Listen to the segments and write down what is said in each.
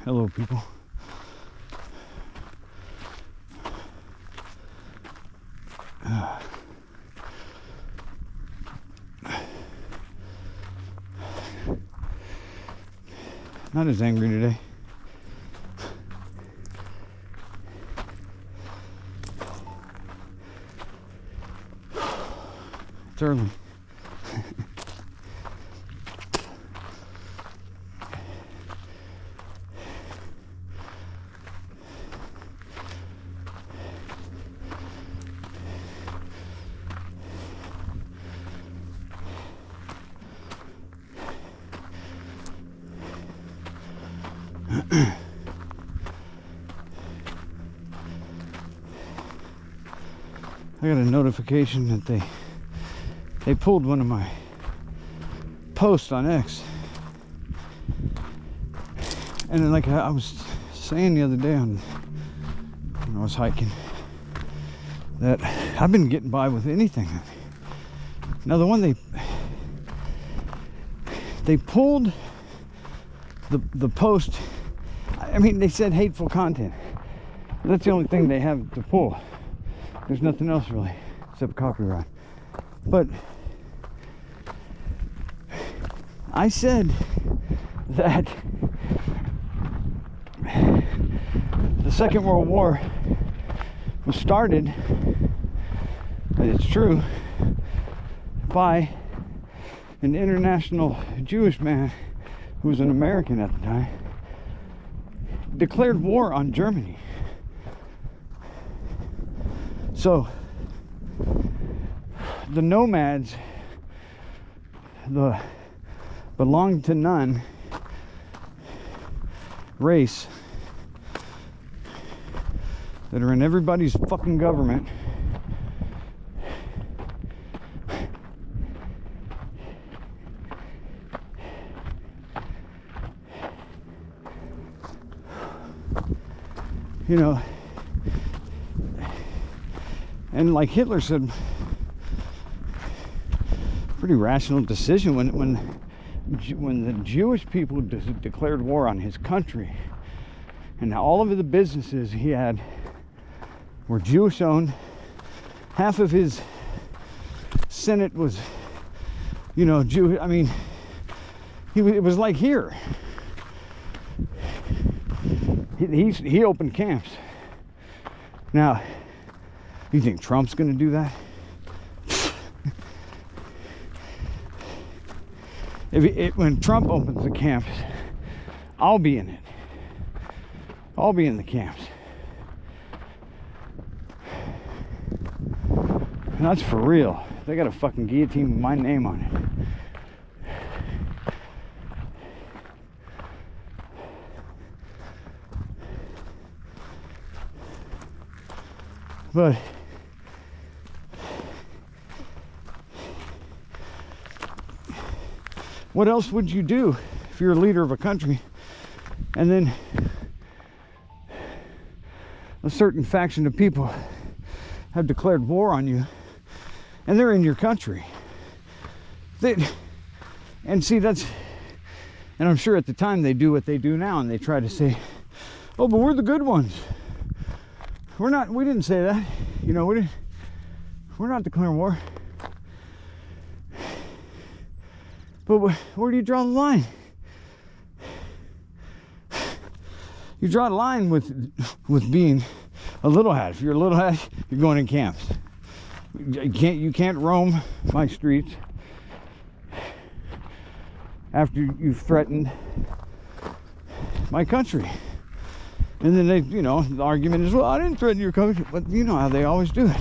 Hello, people. Not as angry today. It's early. I got a notification that they pulled one of my posts on X. And like I was saying the other day when I was hiking, that I've been getting by with anything. Now the one they pulled the post. I mean, they said hateful content. That's the only thing they have to pull. There's nothing else really except copyright. But I said that the Second World War was started, it's true, by an international Jewish man who was an American at the time, declared war on Germany. So the nomads, the belong to none race that are in everybody's fucking government, you know, and like Hitler said, pretty rational decision when the Jewish people declared war on his country, and all of the businesses he had were Jewish owned. Half of his Senate was, you know, Jewish. I mean, it was like here. He opened camps. Now, you think Trump's going to do that? When Trump opens the camps, I'll be in it. I'll be in the camps. And that's for real. They got a fucking guillotine with my name on it. But what else would you do if you're a leader of a country and then a certain faction of people have declared war on you and they're in your country? And see, and I'm sure at the time they do what they do now, and they try to say, oh, but we're the good ones. We didn't say that. You know, we're not declaring war. But where do you draw the line? You draw the line with being a little hat. If you're a little hat, you're going in camps. You can't roam my streets after you've threatened my country. And then the argument is, well, I didn't threaten your country. But you know how they always do it.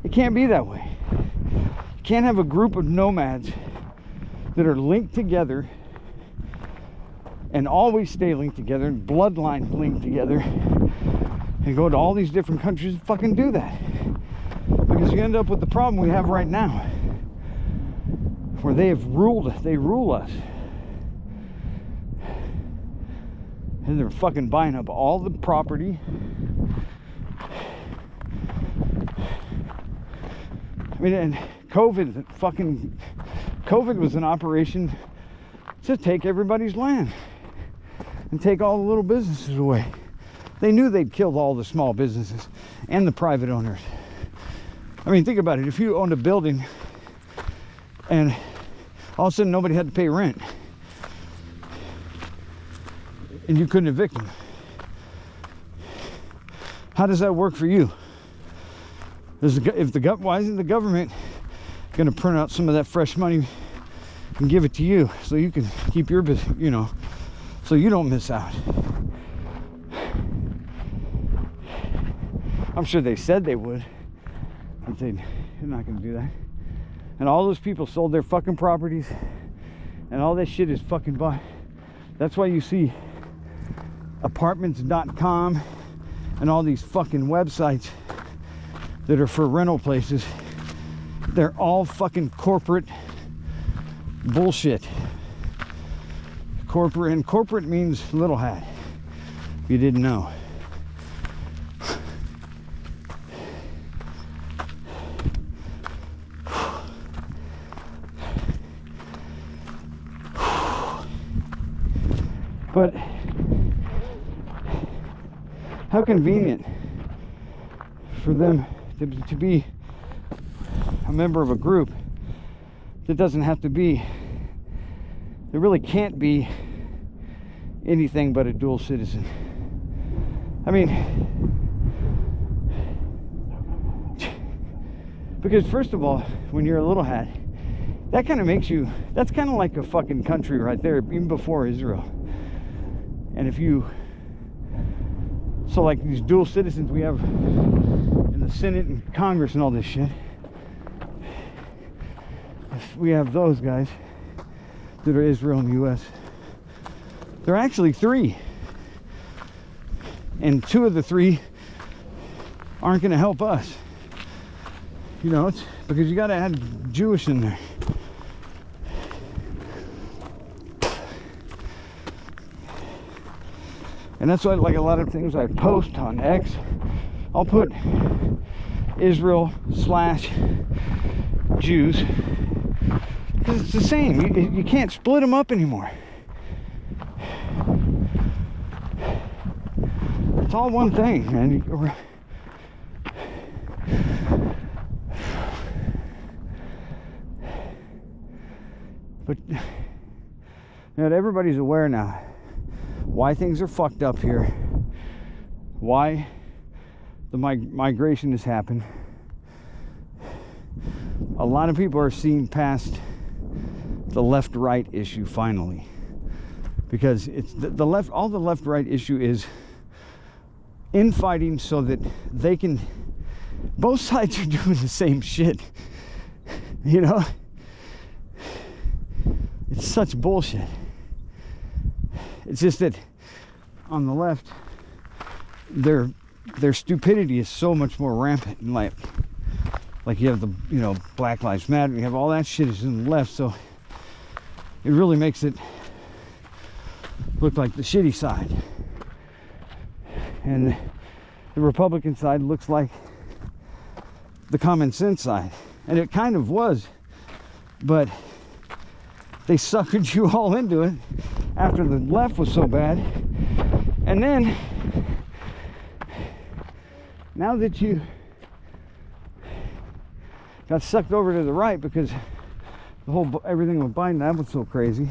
It can't be that way. You can't have a group of nomads that are linked together and always stay linked together, and bloodlines linked together, and go to all these different countries and fucking do that. Because you end up with the problem we have right now. where they rule us. And they're fucking buying up all the property. I mean, and COVID was an operation to take everybody's land and take all the little businesses away. They knew they'd killed all the small businesses and the private owners. I mean, think about it. If you owned a building and all of a sudden nobody had to pay rent and you couldn't evict them, how does that work for you? Why isn't the government going to print out some of that fresh money and give it to you so you can keep your business, you know, so you don't miss out? I'm sure they said they would, but they're not going to do that. And all those people sold their fucking properties, and all that shit is fucking bought. That's why you see apartments.com and all these fucking websites that are for rental places. They're all fucking corporate bullshit. Corporate means little hat, if you didn't know. But how convenient for them to be a member of a group that doesn't have to be, that really can't be anything but a dual citizen. I mean, because first of all, when you're a little hat, that kind of makes you, that's kind of like a fucking country right there, even before Israel. And if you, so like these dual citizens we have in the Senate and Congress and all this shit, if we have those guys that are Israel and the US, they're actually 3, and 2 of the 3 aren't going to help us. You know, it's because you got to add Jewish in there. And that's why, like a lot of things I post on X, I'll put Israel/Jews, because it's the same. You can't split them up anymore. It's all one thing, man. But you know, everybody's aware now why things are fucked up here, why the migration has happened. A lot of people are seeing past the left-right issue finally, because it's the left. All the left-right issue is infighting so that they can, both sides are doing the same shit, you know. It's such bullshit. It's just that on the left, their stupidity is so much more rampant. And like you have the, you know, Black Lives Matter, you have all that shit is in the left, so it really makes it look like the shitty side. And the Republican side looks like the common sense side. And it kind of was, but they suckered you all into it after the left was so bad. And then, now that you got sucked over to the right because the whole, everything with Biden, that was so crazy.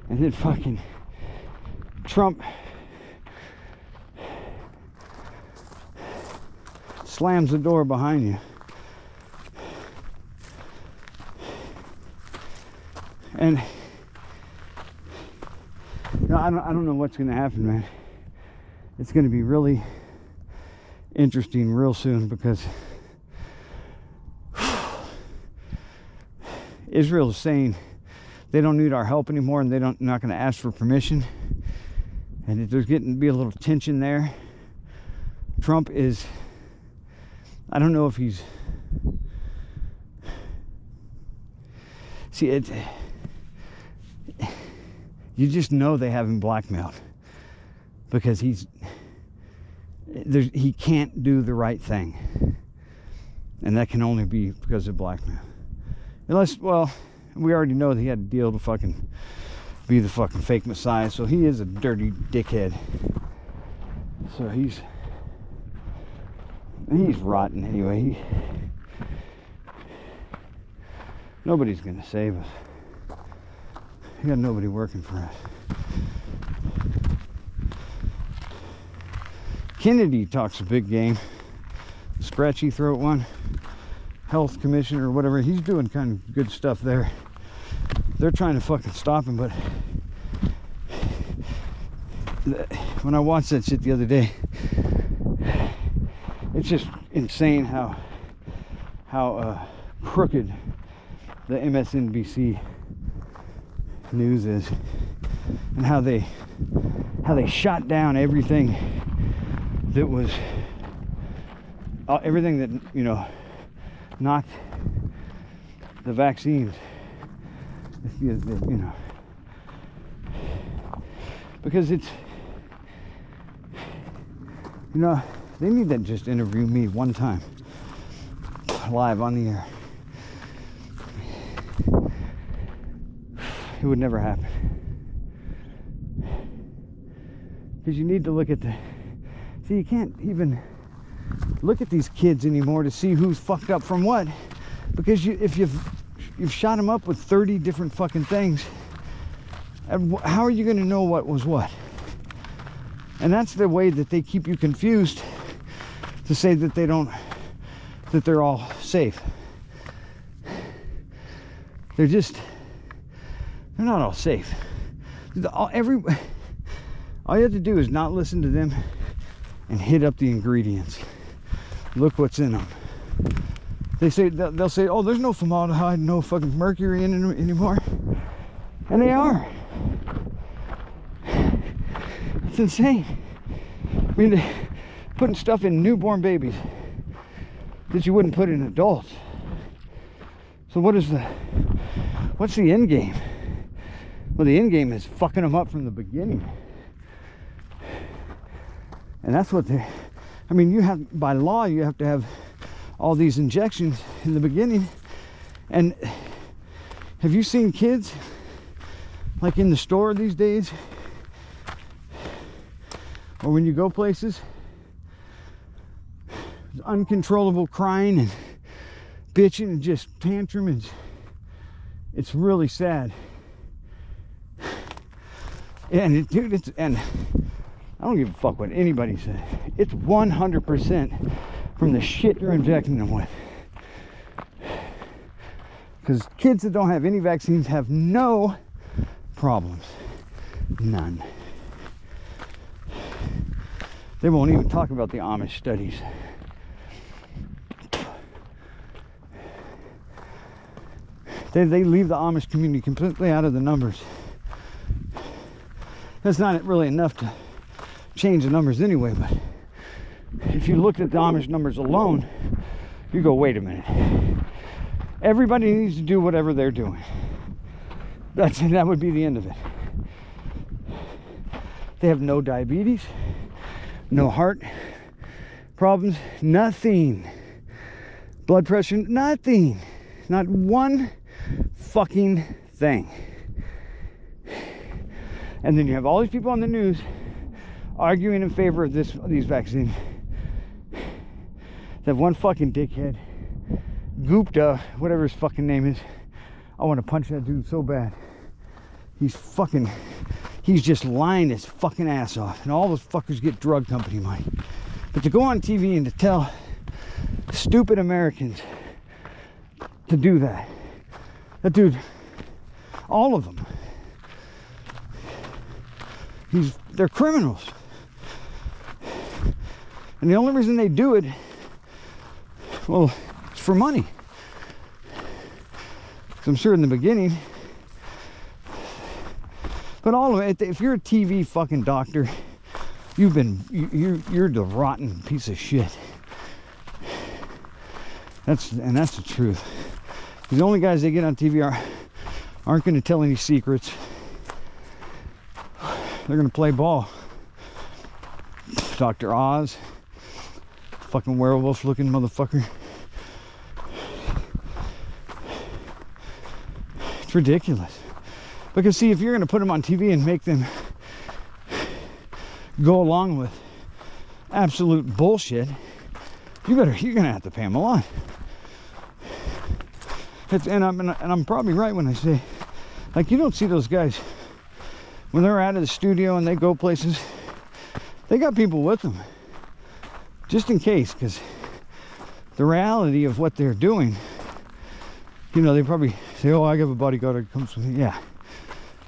And then fucking Trump slams the door behind you. And you know, I don't know what's going to happen, man. It's going to be really interesting real soon, because Israel is saying they don't need our help anymore, and they're not going to ask for permission. And there's getting to be a little tension there. Trump is, I don't know if he's See, you just know they have him blackmailed because he can't do the right thing, and that can only be because of blackmail. Unless, well, we already know that he had a deal to fucking be the fucking fake Messiah, so he is a dirty dickhead. So he's rotten anyway. Nobody's gonna save us. We got nobody working for us. Kennedy talks a big game. Scratchy throat one. Health commissioner or whatever. He's doing kind of good stuff there. They're trying to fucking stop him, but when I watched that shit the other day, it's just insane how crooked the MSNBC news is, and how they shot down everything that was everything that, you know, knocked the vaccines, you know, because it's, you know, they need to just interview me one time live on the air. It would never happen, because you need to look at see, you can't even look at these kids anymore to see who's fucked up from what, because if you've shot them up with 30 different fucking things, how are you going to know what was what? And that's the way that they keep you confused, to say that that they're all safe. They're not all safe. All you have to do is not listen to them and hit up the ingredients. Look what's in them. They'll say, oh, there's no formaldehyde, no fucking mercury in it anymore. And they are. It's insane. I mean, they're putting stuff in newborn babies that you wouldn't put in adults. So what's the end game? Well, the end game is fucking them up from the beginning. And that's what I mean, by law, you have to have all these injections in the beginning. And have you seen kids like in the store these days, or when you go places, uncontrollable crying and bitching and just tantrum, and it's really sad. And dude, and I don't give a fuck what anybody says. It's 100% from the shit you're injecting them with. Because kids that don't have any vaccines have no problems. None. They won't even talk about the Amish studies. They leave the Amish community completely out of the numbers. That's not really enough to change the numbers anyway, but if you looked at the Amish numbers alone, you go, wait a minute. Everybody needs to do whatever they're doing. That would be the end of it. They have no diabetes, no heart problems, nothing. Blood pressure, nothing. Not one fucking thing. And then you have all these people on the news arguing in favor of these vaccines. They have one fucking dickhead, Gupta, whatever his fucking name is. I want to punch that dude so bad. He's just lying his fucking ass off, and all those fuckers get drug company money. But to go on TV and to tell stupid Americans to do that dude, all of them, they're criminals. And the only reason they do it, well, it's for money. Because I'm sure in the beginning, but all of it, if you're a TV fucking doctor, you're the rotten piece of shit. That's the truth. The only guys they get on TV aren't going to tell any secrets. They're going to play ball. Dr. Oz, fucking werewolf looking motherfucker. It's ridiculous. Because see, if you're going to put them on TV and make them go along with absolute bullshit, you're going to have to pay them a lot. And I'm probably right when I say, like, you don't see those guys when they're out of the studio and they go places, they got people with them just in case, because the reality of what they're doing, you know, they probably say, oh, I have a bodyguard that comes with me. Yeah,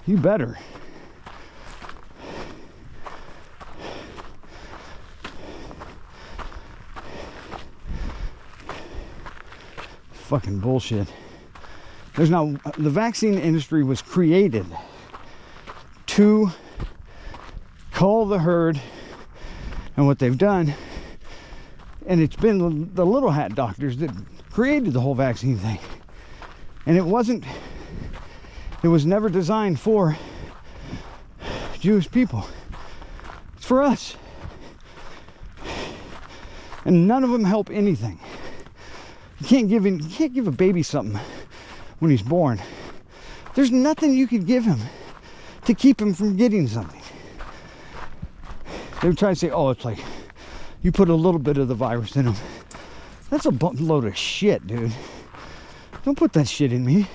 you better. Fucking bullshit. There's not, the vaccine industry was created to cull the herd, and what they've done, and it's been the little hat doctors that created the whole vaccine thing. And it was never designed for Jewish people. It's for us. And none of them help anything. You can't give a baby something when he's born. There's nothing you could give him to keep him from getting something. They would try to say, oh, it's like you put a little bit of the virus in him. That's a load of shit, dude. Don't put that shit in me.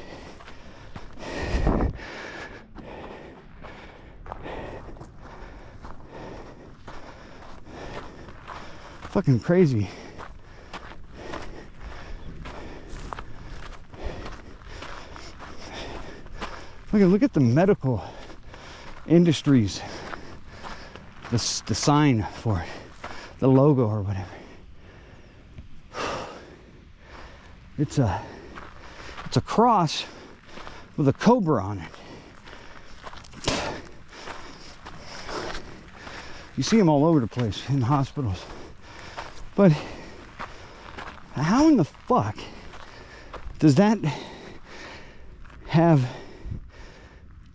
Fucking crazy. Look at the medical industries, the sign for it, the logo or whatever. It's a cross with a cobra on it. You see them all over the place in hospitals. But how in the fuck does that have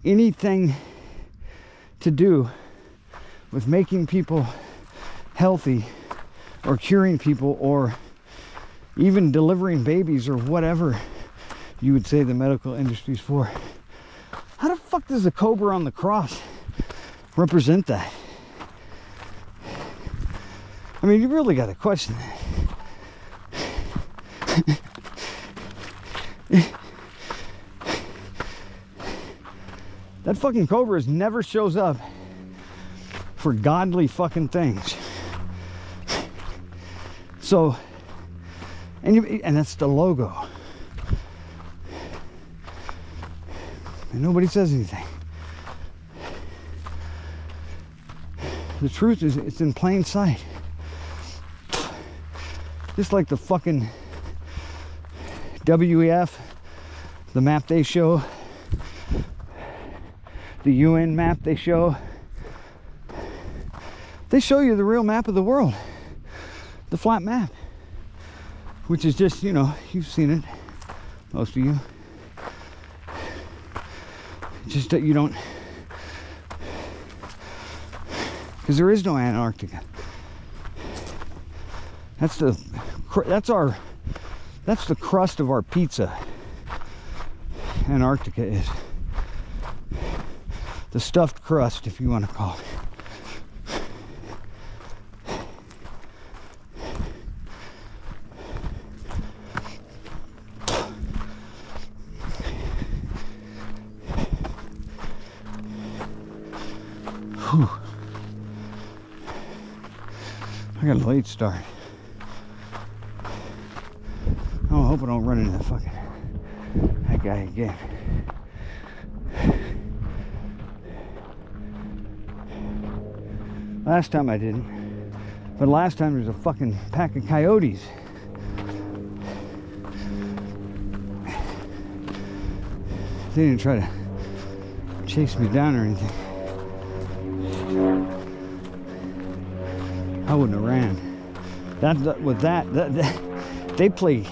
anything to do with making people healthy or curing people or even delivering babies or whatever you would say the medical industry's for? How the fuck does the cobra on the cross represent that? I mean, you really got to question that. That fucking cobra never shows up for godly fucking things. So, and that's the logo. And nobody says anything. The truth is, it's in plain sight. Just like the fucking WEF, the map they show, the UN map they show you the real map of the world, the flat map, which is just, you know, you've seen it, most of you, just that you don't, because there is no Antarctica. That's the crust of our pizza. Antarctica is the stuffed crust, if you want to call it. Whew. I got a late start. Oh, I hope I don't run into that guy again. Last time I didn't, but last time there was a fucking pack of coyotes. They didn't try to chase me down or anything. I wouldn't have ran. They play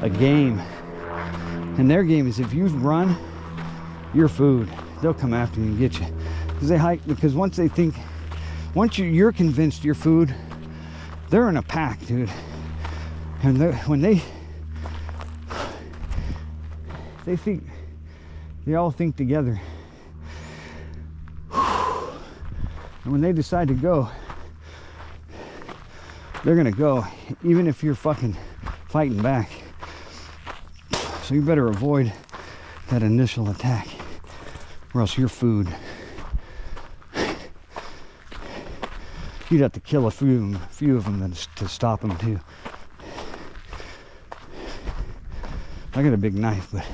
a game, and their game is if you run, your food, they'll come after you and get you. Because they hike, because once you're convinced your food, they're in a pack, dude. And when they think, they all think together. And when they decide to go, they're gonna go, even if you're fucking fighting back. So you better avoid that initial attack, or else your food, you'd have to kill a few of them to stop them too. I got a big knife, but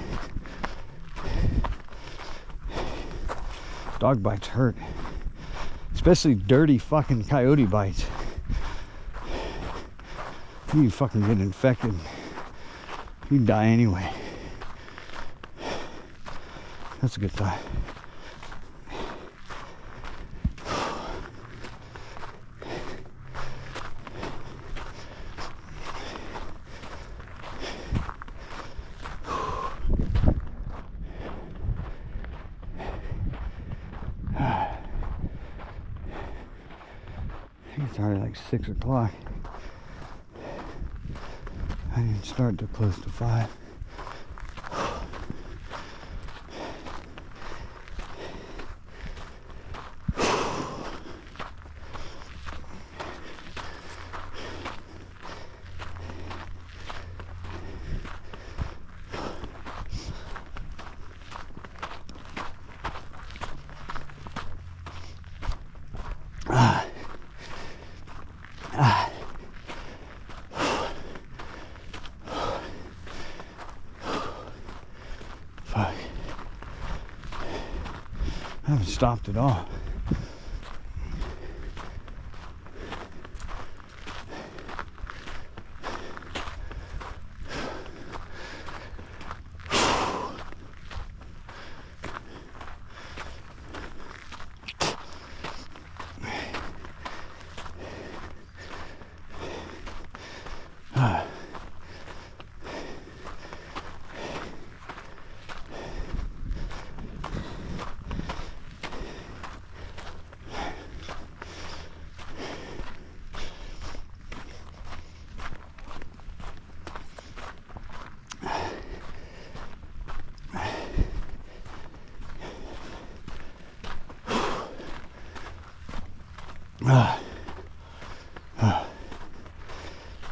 dog bites hurt, especially dirty fucking coyote bites. You fucking get infected, you die anyway. That's a good thought. It's already like 6 o'clock. I didn't start till close to 5. Fuck. I haven't stopped at all.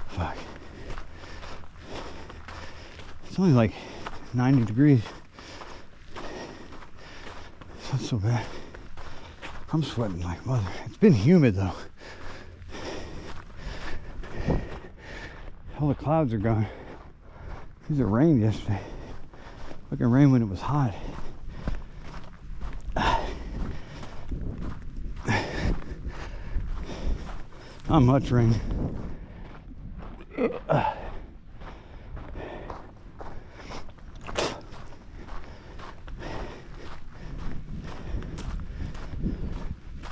Fuck. It's only like 90 degrees. It's not so bad. I'm sweating like mother. It's been humid though. All the clouds are gone. Because it rained yesterday. Fucking rained when it was hot. Not much rain.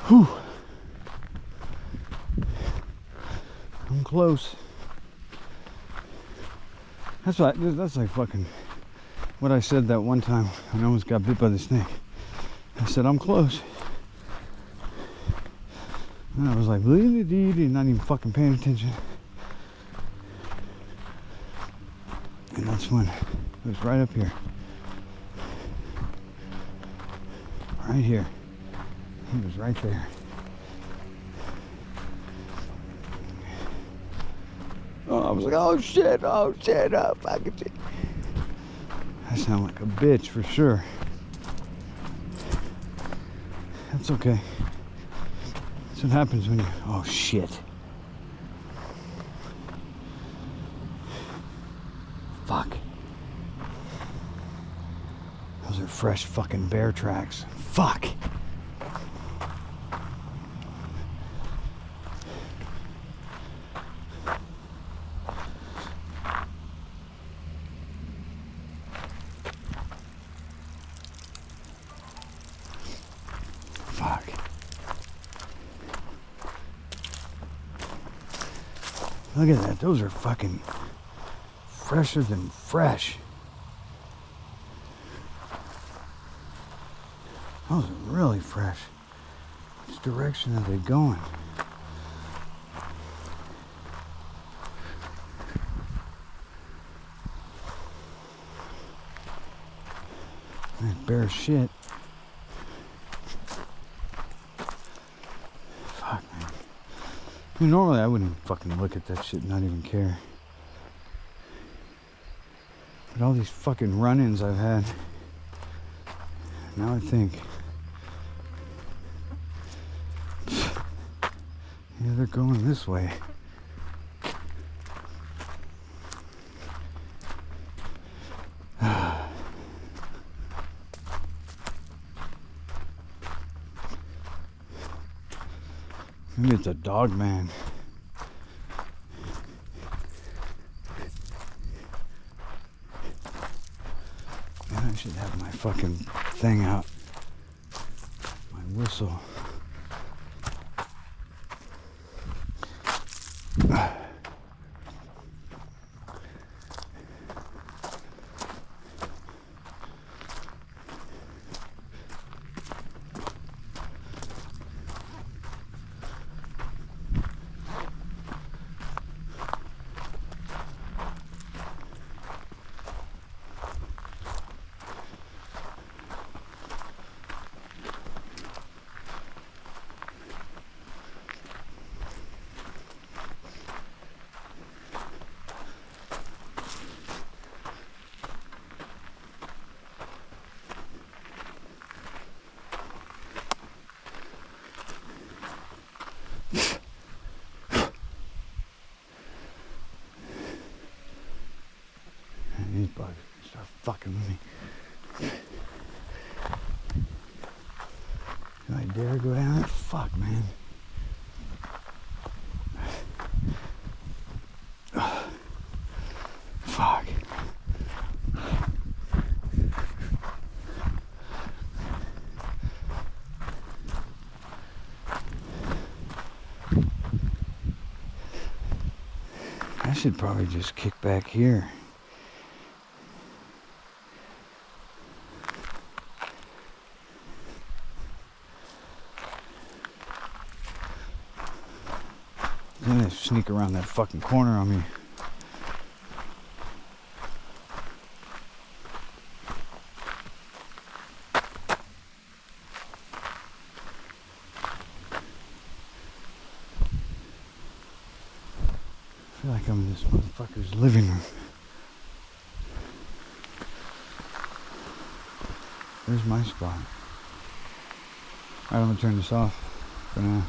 Whew. I'm close. That's like fucking what I said that one time when I almost got bit by the snake. I said, I'm close. And I was like, not even fucking paying attention. And that's when it was right up here. Right here. He was right there. Oh, I was like, oh shit, oh fucking shit. I sound like a bitch for sure. That's okay. That's what happens when you, oh shit. Fuck. Those are fresh fucking bear tracks. Fuck. Fuck. Look at that. Those are fucking fresher than fresh. Those are really fresh. Which direction are they going? That bare shit. Fuck, man. I mean, normally I wouldn't fucking look at that shit and not even care. But all these fucking run-ins I've had, now I think, yeah, they're going this way. Maybe it's a dog man. Man, I should have my fucking thing out. My whistle. These bugs start fucking with me. Do I dare go down it? Fuck, man. Fuck. I should probably just kick back here. Then they sneak around that fucking corner on me. I feel like I'm in this motherfucker's living room. There's my spot. Alright, I'm gonna turn this off for now.